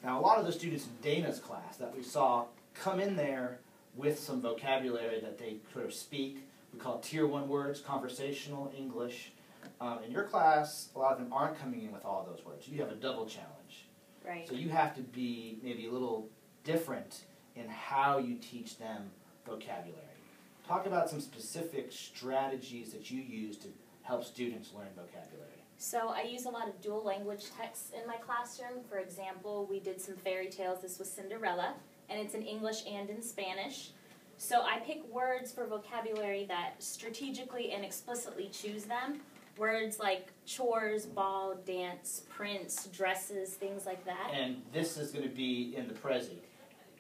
Now, a lot of the students in Dana's class that we saw come in there with some vocabulary that they sort of speak. We call it Tier 1 words, conversational, English. In your class, a lot of them aren't coming in with all those words. You have a double challenge. Right. So you have to be maybe a little different in how you teach them vocabulary. Talk about some specific strategies that you use to help students learn vocabulary. So I use a lot of dual language texts in my classroom. For example, we did some fairy tales. This was Cinderella, and it's in English and in Spanish. So I pick words for vocabulary that strategically and explicitly choose them. Words like chores, ball, dance, prince, dresses, things like that. And this is going to be in the Prezi.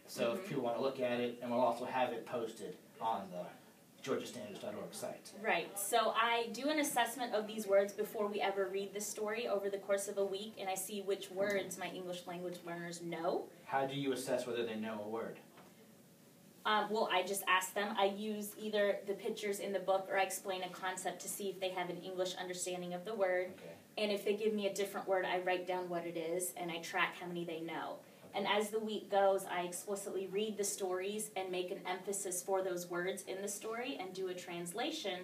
So if people want to look at it, and we'll also have it posted on the georgiastandards.org site. Right. So I do an assessment of these words before we ever read the story over the course of a week, and I see which words my English language learners know. How do you assess whether they know a word? Well, I just ask them. I use either the pictures in the book or I explain a concept to see if they have an English understanding of the word. Okay. And if they give me a different word, I write down what it is and I track how many they know. And as the week goes, I explicitly read the stories and make an emphasis for those words in the story and do a translation.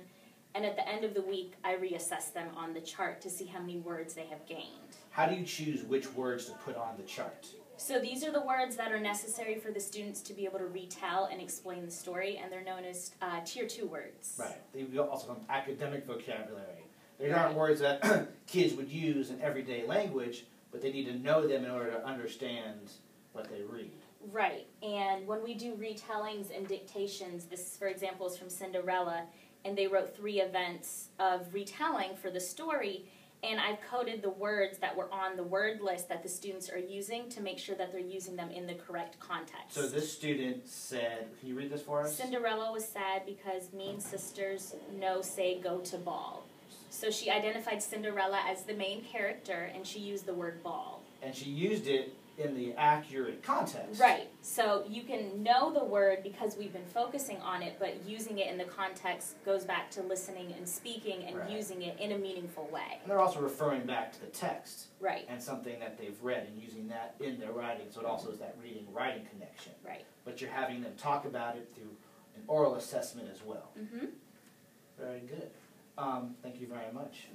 And at the end of the week, I reassess them on the chart to see how many words they have gained. How do you choose which words to put on the chart? So these are the words that are necessary for the students to be able to retell and explain the story, and they're known as Tier 2 words. Right. They also call them academic vocabulary. They aren't words that kids would use in everyday language, but they need to know them in order to understand what they read. Right. And when we do retellings and dictations, this, for example, is from Cinderella, and they wrote 3 events of retelling for the story, and I've coded the words that were on the word list that the students are using to make sure that they're using them in the correct context. So this student said, can you read this for us? Cinderella was sad because mean sisters no say go to ball. So she identified Cinderella as the main character, and she used the word ball. And she used it in the accurate context. Right. So you can know the word because we've been focusing on it, but using it in the context goes back to listening and speaking and using it in a meaningful way. And they're also referring back to the text. Right. And something that they've read and using that in their writing, so it also is that reading-writing connection. Right. But you're having them talk about it through an oral assessment as well. Mm-hmm. Very good. Thank you very much.